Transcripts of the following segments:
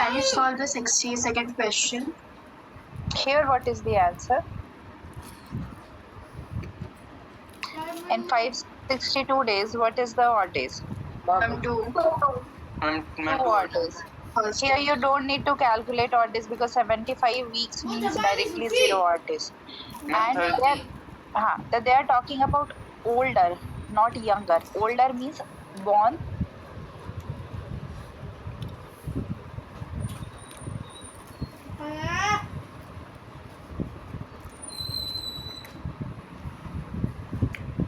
can you solve the 62nd question? Here, what is the answer? In 562 days, what is the odd days? Two. Two odd days. First. Here you don't need to calculate odd days because 75 weeks means directly 0 odd days. And they are talking about older, not younger. Older means born.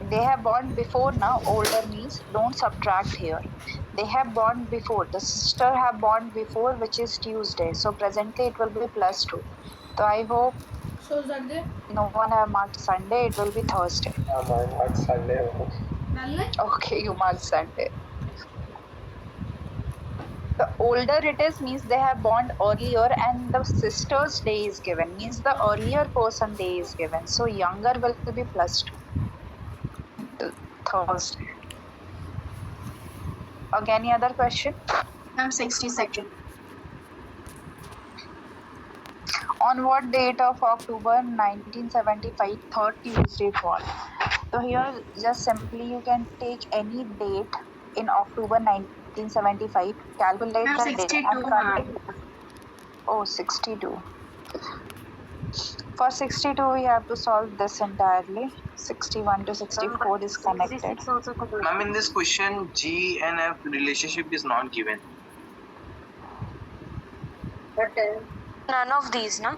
They have born before now. Older means don't subtract here. They have born before. The sister have born before, which is Tuesday. So presently it will be +2. So I hope no one have marked Sunday. It will be Thursday. I marked Sunday. Okay, you marked Sunday. The older it is means they have born earlier, and the sister's day is given means the earlier person day is given. So younger will be +2. Thursday. Okay, any other question? 62nd. On what date of October 1975 third Tuesday fall? So here just simply you can take any date in October 1975, calculate the date 62, and calculate. Oh, 62. For 62 we have to solve this entirely. 61 to 64 is connected. Ma'am, in this question, G and F relationship is not given. None of these, no?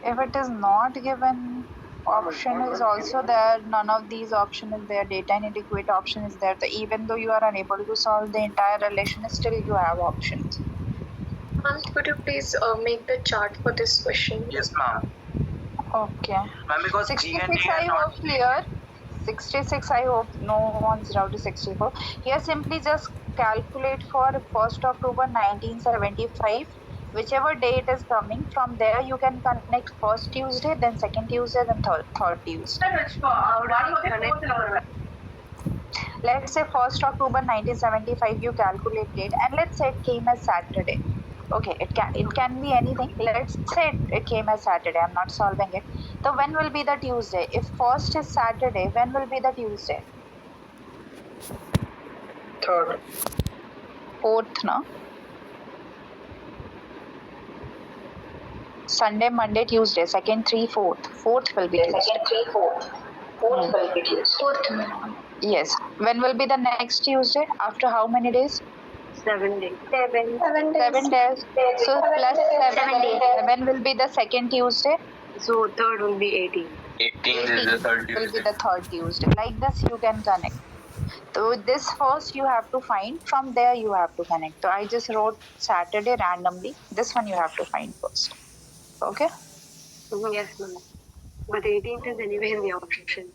If it is not given, option is also there. None of these option is there. Data inadequate option is there. So even though you are unable to solve the entire relation, still you have options. Ma'am, could you please make the chart for this question? Yes, ma'am. Okay. Ma'am, because G and 66 D I are not hope clear. 66 I hope no one's down to 64. Here simply just calculate for 1st October 1975. Whichever day it is coming, from there you can connect first Tuesday, then second Tuesday, then third Tuesday. Let's say 1st October 1975 you calculate it, and let's say it came as Saturday. Okay, it can be anything. Let's say it came as Saturday. I'm not solving it. So when will be the Tuesday? If first is Saturday, when will be the Tuesday? Third. Fourth, no? Sunday, Monday, Tuesday. Second, 3, fourth. Fourth will be Tuesday. Fourth will be Tuesday. Fourth. Yes. When will be the next Tuesday? After how many days? 7 days. 7 days. So plus 7 days. When will be the second Tuesday? So third will be 18. 18th is the third Will be Tuesday. the third Tuesday. Like this you can connect. So this first you have to find. From there you have to connect. So I just wrote Saturday randomly. This one you have to find first. Okay? Yes, ma'am. But 18th is anyway in the option.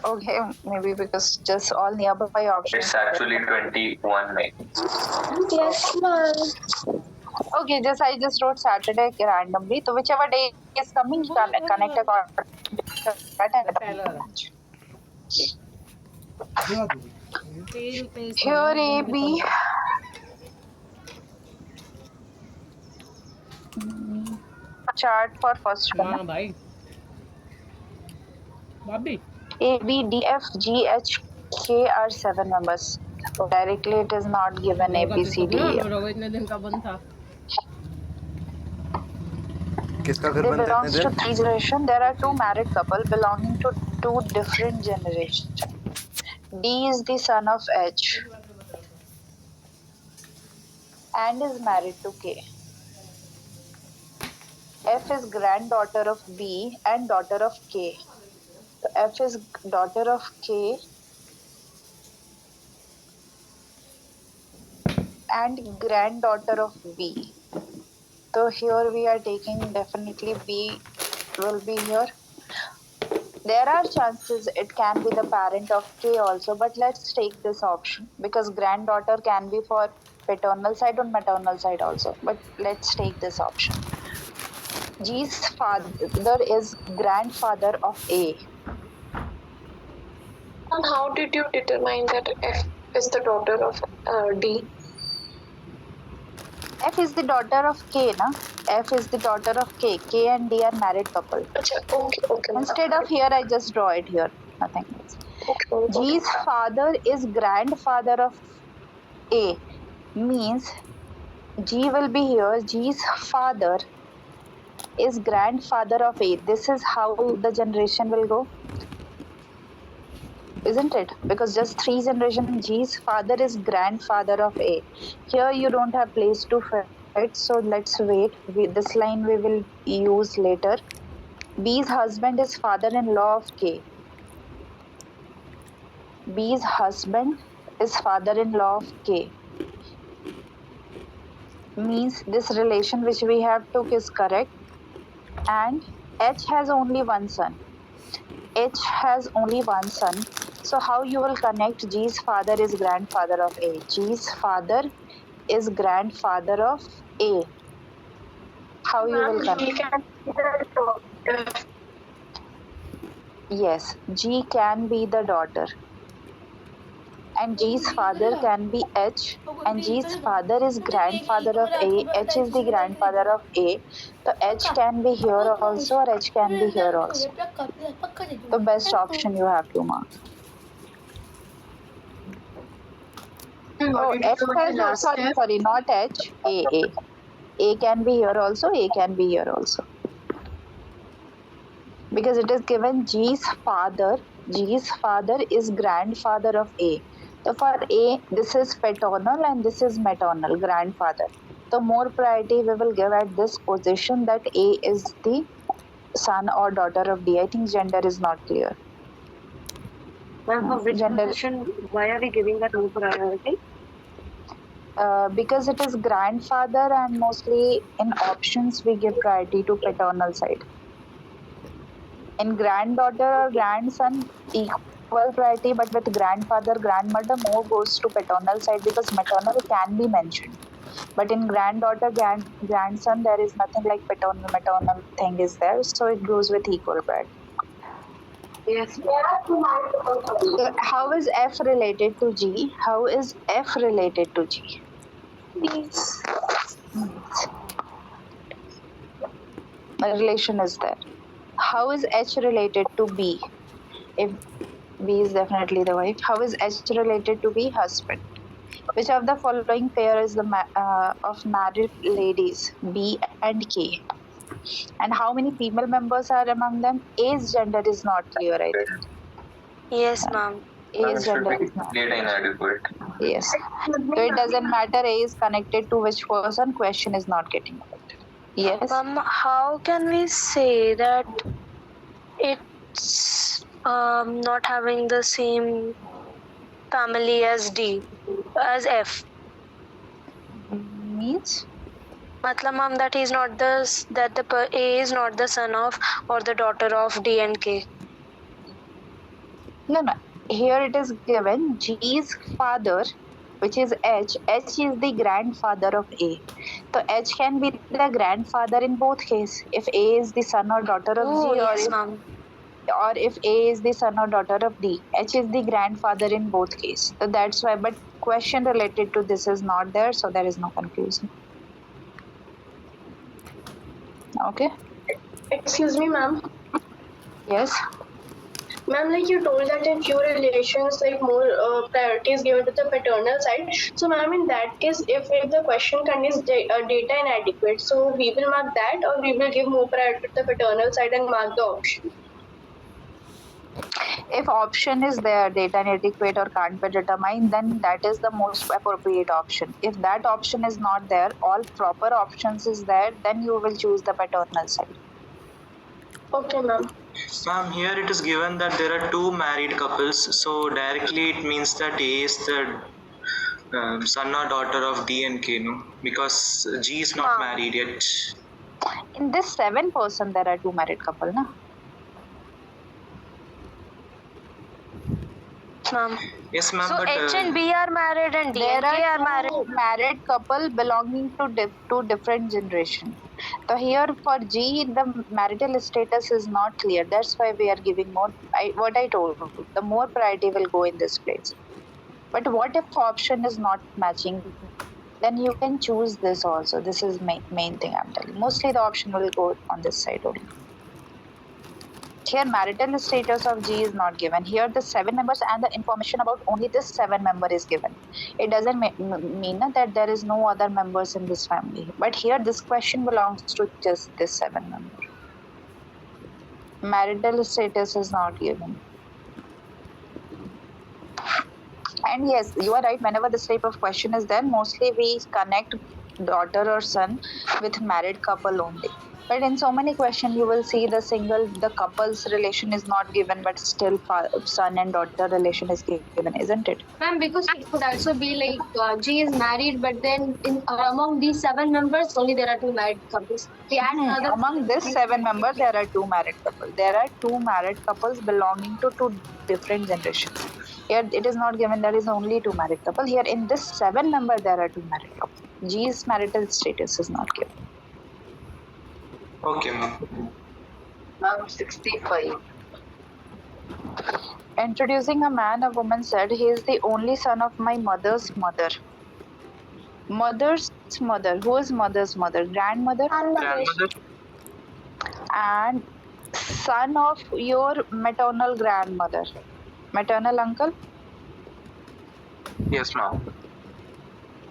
Okay, maybe because just all nearby options. It's actually 21 May. Yes, ma'am. Okay, I just wrote Saturday randomly. So whichever day is coming, you can connect according to that and here AB. Chart for first one. A, B, D, F, G, H, K are 7 members. So directly it is not given A, B, C, D, E, F. किसका घर They बनता है belongs इतने to दिन? 3 generations. There are 2 married couple belonging to 2 different generations. D is the son of H and is married to K. F is granddaughter of B and daughter of K. So F is daughter of K and granddaughter of B. So here we are taking definitely B will be here. There are chances it can be the parent of K also, but let's take this option because granddaughter can be for paternal side or maternal side also. But let's take this option. G's father is grandfather of A. And how did you determine that F is the daughter of D? F is the daughter of K, na? F is the daughter of K. K and D are married couple. Okay. Instead of here, I just draw it here. Nothing else. G's father is grandfather of A. Means G will be here. G's father is grandfather of A. This is how the generation will go. Isn't it? Because just 3 generations, G's father is grandfather of A. Here you don't have place to fit, so let's wait. This line we will use later. B's husband is father-in-law of K. B's husband is father-in-law of K. Means this relation which we have took is correct. And H has only one son. H has only one son. So how you will connect G's father is grandfather of A? G's father is grandfather of A. How you will connect? Yes, G can be the daughter. And G's father can be H. And G's father is grandfather of A. H is the grandfather of A. So H can be here also or H can be here also. The best option you have to mark. Oh, F has, sorry, not H, A. A can be here also, A can be here also. Because it is given G's father is grandfather of A. So for A, this is paternal and this is maternal, grandfather. So more priority we will give at this position that A is the son or daughter of D. I think gender is not clear. Ma'am, for which Gender- position, why are we giving that more priority? Because it is grandfather and mostly in options we give priority to paternal side. In granddaughter or grandson, equal priority, but with grandfather, grandmother, more goes to paternal side because maternal can be mentioned. But in granddaughter, grandson, there is nothing like paternal, maternal thing is there, so it goes with equal priority. Yes. How is F related to G? How is F related to G? A relation is there. How is H related to B? If B is definitely the wife, how is H related to B? Husband. Which of the following pair is the of married ladies? B and K. And how many female members are among them? A's gender is not clear, I think. Yes, ma'am. A's gender is not. Data inadequate. Yes. So it doesn't matter A is connected to which person, question is not getting affected. Yes. Ma'am, how can we say that it's not having the same family as D, as F? Means? Matlab, ma'am, that he's not A is not the son of or the daughter of D and K. No. Here it is given G's father, which is H. H is the grandfather of A. So H can be the grandfather in both cases. If A is the son or daughter of Oh, G, yes, ma'am. or if A is the son or daughter of D. H is the grandfather in both cases. So that's why. But question related to this is not there, so there is no confusion. Okay. Excuse me, ma'am. Yes. Ma'am, like you told that in few relations, like more priority is given to the paternal side. So, ma'am, in that case, if the question contains data inadequate, so we will mark that, or we will give more priority to the paternal side and mark the option. If option is there, data inadequate or can't be determined, then that is the most appropriate option. If that option is not there, all proper options is there, then you will choose the paternal side. Okay, ma'am. Ma'am, here it is given that there are two married couples, so directly it means that A is the son or daughter of D and K, no? Because G is not married yet. In this 7 person, there are 2 married couple, na? Ma'am. Yes, ma'am, So but H and B are married and D There and K are are married. 2 married couple belonging to two different generation. So here for G, the marital status is not clear. That's why we are giving more. What I told you, the more priority will go in this place. But what if option is not matching? then you can choose this also. This is main thing I'm telling. Mostly the option will go on this side only. Here marital status of G is not given. Here the 7 members and the information about only this 7 member is given. It doesn't mean that there is no other members in this family. But here this question belongs to just this 7 member. Marital status is not given. And yes, you are right, whenever this type of question is there, mostly we connect daughter or son with married couple only. But in so many questions, you will see the couple's relation is not given, but still son and daughter relation is given, isn't it? Ma'am, because it could also be like G is married, but then among these 7 members, only there are 2 married couples. We add another. Among this 7 members, there are 2 married couples. There are 2 married couples belonging to 2 different generations. Here it is not given there is only 2 married couple. Here in this 7 member, there are 2 married couples. G's marital status is not given. Okay, ma'am. Ma'am, 65. Introducing a man, a woman said, he is the only son of my mother's mother. Mother's mother. Who is mother's mother? Grandmother? Grandmother? And son of your maternal grandmother. Maternal uncle? Yes, ma'am.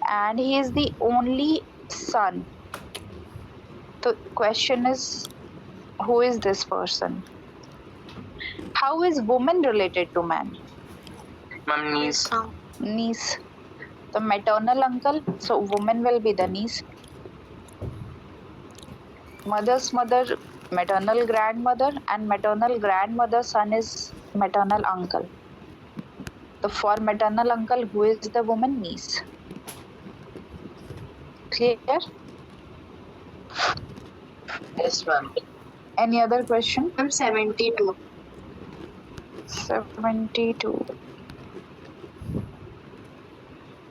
And he is the only son. The question is, who is this person? How is woman related to man? Ma'am, niece. Niece. The maternal uncle, so woman will be the niece. Mother's mother, maternal grandmother, and maternal grandmother's son is maternal uncle. So for maternal uncle, who is the woman? Niece. Clear? Yes, ma'am. Any other question? I'm 72. 72.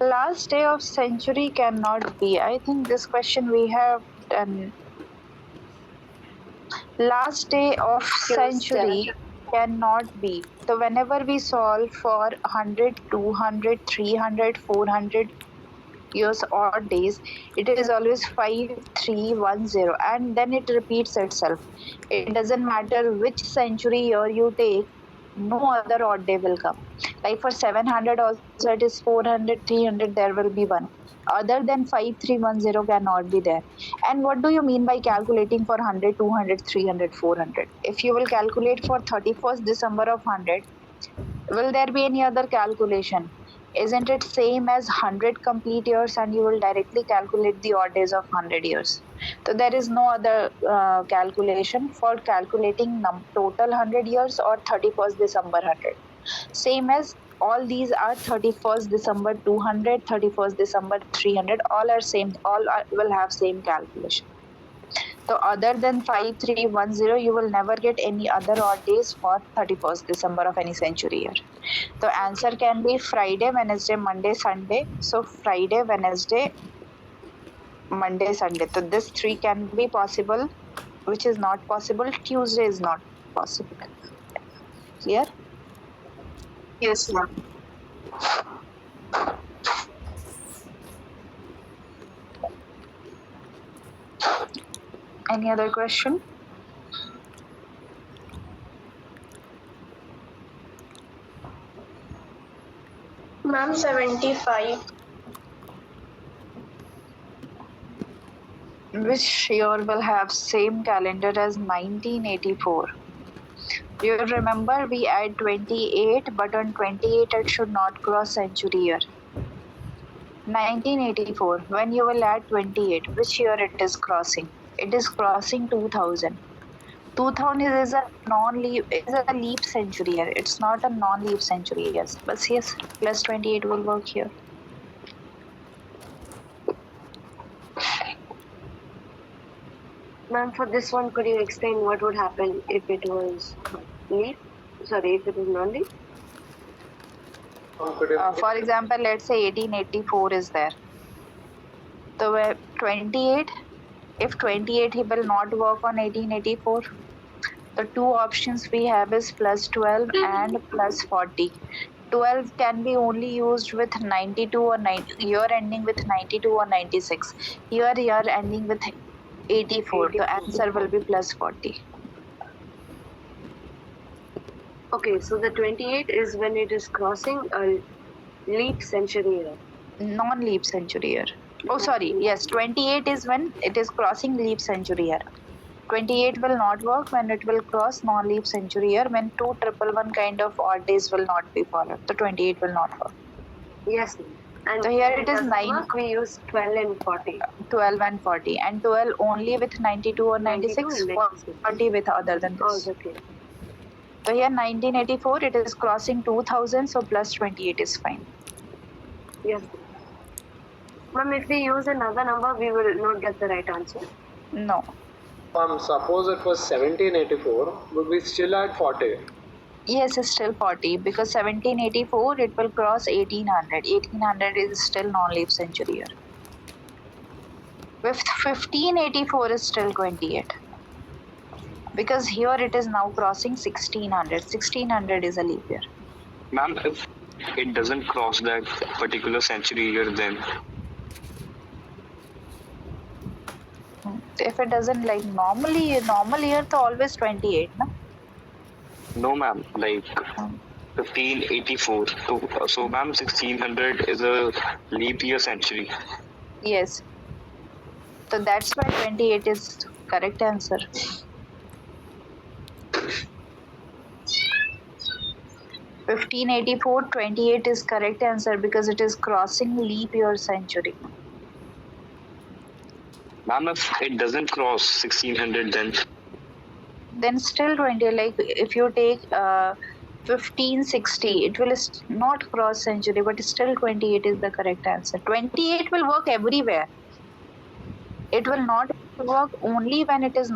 Last day of century cannot be. I think this question we have done. Last day of century cannot be. So whenever we solve for 100, 200, 300, 400 years or days, it is always 5310 and then it repeats itself. It doesn't matter which century year you take, no other odd day will come. Like for 700 also it is 400, 300, there will be one. Other than 5310 cannot be there. And what do you mean by calculating for 100, 200, 300, 400? If you will calculate for 31st December of 100, will there be any other calculation? Isn't it same as 100 complete years and you will directly calculate the odd days of 100 years? So there is no other calculation for calculating total 100 years or 31st December 100. Same as all these are 31st December 200, 31st December 300, all are same, will have same calculation. So other than 5310, you will never get any other odd days for 31st December of any century year. The answer can be Friday, Wednesday, Monday, Sunday. So Friday, Wednesday, Monday, Sunday. So this 3 can be possible, which is not possible. Tuesday is not possible. Clear? Yes, ma'am. Any other question? Ma'am, 75. Which year will have same calendar as 1984? You remember we add 28, but on 28 it should not cross century year. 1984, when you will add 28, which year it is crossing? It is crossing 2000. 2000 is a leap century year. It's not a non-leap century year. But yes, plus 28 will work here. Ma'am, for this one, could you explain what would happen if it was leap? Sorry, if it was non-leap? For example, let's say 1884 is there. So 28, if 28 he will not work on 1884, the two options we have is plus 12 and plus 40. 12 can be only used with 92 or 9 year ending with 92 or 96. Here year ending with 84. The answer will be plus 40. Okay, so the 28 is when it is crossing a leap century year. Non-leap century year. Oh, sorry. Yes, 28 is when it is crossing leap century year. 28 will not work when it will cross non-leap century year, when 211 kind of odd days will not be followed. The 28 will not work. Yes, ma'am. And So here when it is doesn't 9. work, we use 12 and 40. 12 and 40. And 12 only with 92 or 96, 92 and 96. 40 with other than Oh, this. okay. So here 1984, it is crossing 2000, so plus 28 is fine. Yes, ma'am. Ma'am, if we use another number, we will not get the right answer. No. Suppose it was 1784, would we still add 40? Yes, it's still 40 because 1784 it will cross 1800. 1800 is still non-leap century year. With 1584 is still 28 because here it is now crossing 1600. 1600 is a leap year. Ma'am, if it doesn't cross that particular century year, then If it doesn't, like normal year to always 28, no? no, ma'am. Like 1584. So, ma'am, 1600 is a leap year century. Yes. So that's why 28 is correct answer. (1584) 28 is correct answer because it is crossing leap year century. Ma'am, if it doesn't cross 1600, Then still 20. Like if you take 1560, it will not cross century, but still 28 is the correct answer. 28 will work everywhere. It will not work only when it is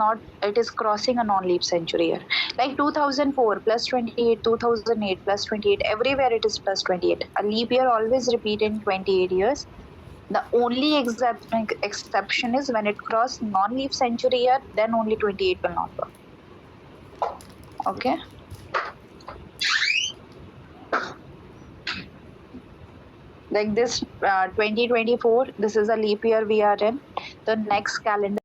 crossing a non-leap century year. Like 2004 plus 28, 2008 plus 28, everywhere it is plus 28. A leap year always repeat in 28 years. The only exception is when it crosses non-leap century year, then only 28 will not work. Okay. Like this 2024, this is a leap year we are in. The next calendar